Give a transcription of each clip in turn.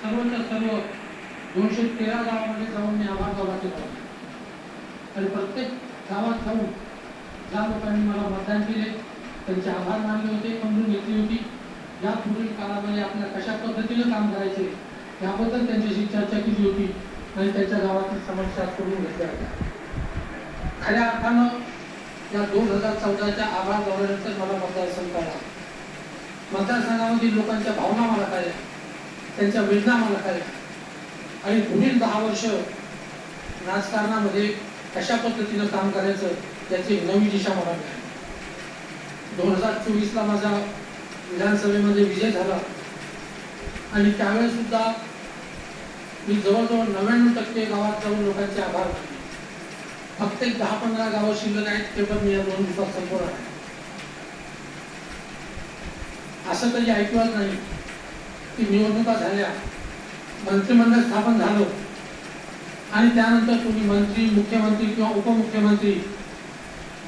सर्वच्या सर्व 213 गावामध्ये जाऊन मी आभार दौरा केला आणि प्रत्येक गावात जाऊन ज्या लोकांनी मला मतदान केले त्यांचे आभार मानले होते, समजून घेतली होती. या पुढील काळामध्ये आपल्याला कशा पद्धतीने काम करायचे याबद्दल त्यांच्याशी चर्चा केली होती आणि त्यांच्या गावातील समस्या सोडून घेतल्या होत्या. खऱ्या अर्थानं या 2014च्या आभार दौऱ्यानंतर मला मतदारसंघ कळला. मतदारसंघामधील लोकांच्या भावना मला कळल्या, त्यांच्या वेदना मला कळल्या आणि पुढील 10 वर्ष राजकारणामध्ये कशा पद्धतीनं काम करायचं याची नवी दिशा मला मिळाली. 2024ला माझा विधानसभेमध्ये विजय झाला आणि त्यावेळेस सुद्धा मी जवळजवळ 99% गावात जाऊन लोकांचे आभार मानले. फक्त 10-15 गावं शिल्लक आहेत, ते पण मी या 2 दिवसात संपवणार आहे. असं कधी ऐकवत नाही की निवडणुका झाल्या, मंत्रिमंडळ स्थापन झालं आणि त्यानंतर तुम्ही मंत्री, मुख्यमंत्री किंवा उपमुख्यमंत्री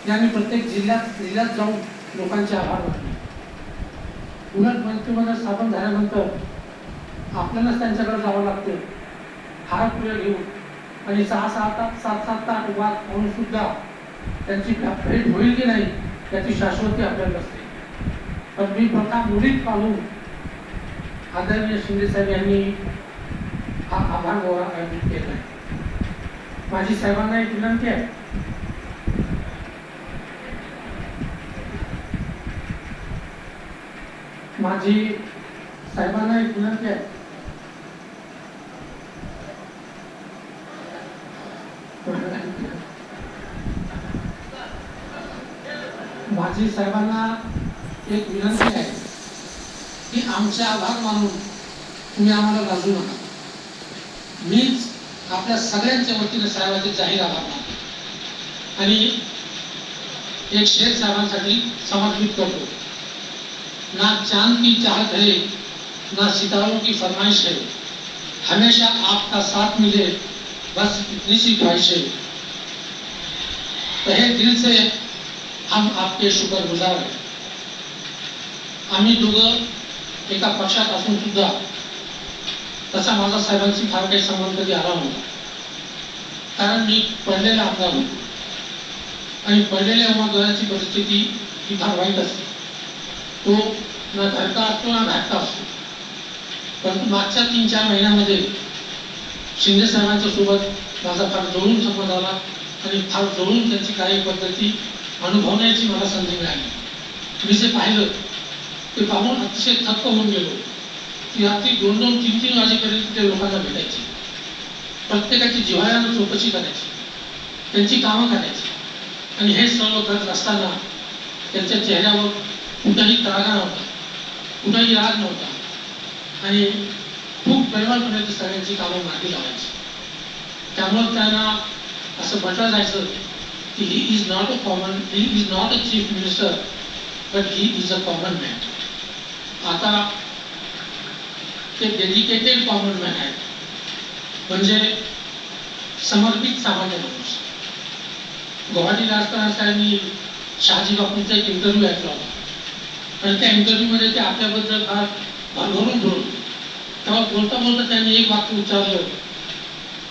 यांनी प्रत्येक जिल्ह्यात जाऊन लोकांचे आभार मानले. उलट मंत्रिमंडळ स्थापन झाल्यानंतर आपल्यालाच त्यांच्याकडे जावं लागतं, हार फुले घेऊन आणि 6-7-8 वाद म्हणून सुद्धा त्यांची भेट होईल की नाही याची शाश्वती आपल्याला नसते. पण मी प्रथा मुळीच पाळून आदरणीय शिंदे साहेब यांनी हा आभार दौरा आयोजित केला आहे. माझी साहेबांना एक विनंती आहे, माझी साहेबांना एक विनंती आहे, माझी साहेबांना एक विनंती आहे की आमचे आभार मानून तुम्ही आम्हाला लाजू नका. मीच आपल्या सगळ्यांच्या वतीने साहेबांचे जाहीर आभार मानतो आणि एक शेर साहेबांसाठी समर्पित करतो. ना चांद की चाहत है, ना सितारों की फरमाइश है, हमेशा आपका साथ मिले बस इतनी सी ख्वाहिश है. तहे दिल से हम आपके शुक्रगुजार हैं. आम्ही दोघं एका पक्षात असून सुद्धा तसा माझा साहेबांशी फार काही संबंध कधी आला नव्हता, कारण मी पडलेला आमदार होतो आणि पडलेल्या उमेदवाराची परिस्थिती ही फार वाईट असते. तो ना घरका असतो ना घाटका असतो. परंतु मागच्या 3-4 महिन्यामध्ये शिंदे साहेबांच्या सोबत माझा फार जवळून संबंध आला आणि फार जवळून त्यांची कार्यपद्धती अनुभवण्याची मला संधी मिळाली. मी जे पाहिलं ते पाहून अतिशय थक्क होऊन गेलो की रात्री 2-2-3-3 वाजेपर्यंत ते लोकांना भेटायचे, प्रत्येकाची जिव्हाळ्यानं चौकशी करायची, त्यांची कामं करायची आणि हे सर्व करत असताना त्यांच्या चेहऱ्यावर कुठंही त्रागा नव्हता, कुठंही राग नव्हता आणि खूप प्रेमाने ते सगळ्यांची कामं मार्गी लावायची. त्यामुळे त्यांना असं म्हटलं जायचं की he is not a chief minister but he is a common man. आता ते डेडिकेटेड कॉमन मॅन आहेत, म्हणजे समर्पित सामान्य माणूस. गुवाहाटीला असताना मी शहाजी बापूंचा एक इंटरव्ह्यू ऐकला होता आणि त्या इंटरव्ह्यूमध्ये ते आपल्याबद्दल फार भरभरून बोलत. तेव्हा बोलता बोलता त्यांनी एक वाक्य उच्चारलं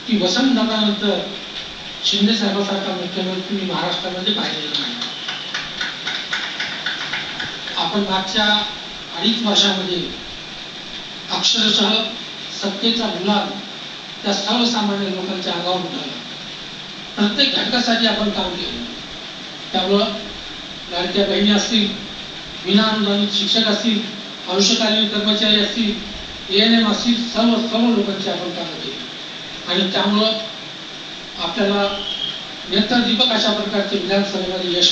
की वसंतदादानंतर शिंदे साहेबांसारखा मुख्यमंत्री मी महाराष्ट्रामध्ये पाहिलेला नाही. आपण मागच्या 2.5 वर्षामध्ये अक्षरशः सत्तेचा गुलाल त्या सर्वसामान्य लोकांच्या अंगावर उठवला. प्रत्येक घटकासाठी आपण काम केलं. त्यामुळं लाडक्या बहिणी असतील, विनाअनुदानित शिक्षक असतील, अंशकालीन कर्मचारी असतील, ANM असतील, सर्व लोकांची आपण काम केली आणि त्यामुळं आपल्याला नेत्रदीपक अशा प्रकारचे विधानसभेमध्ये यश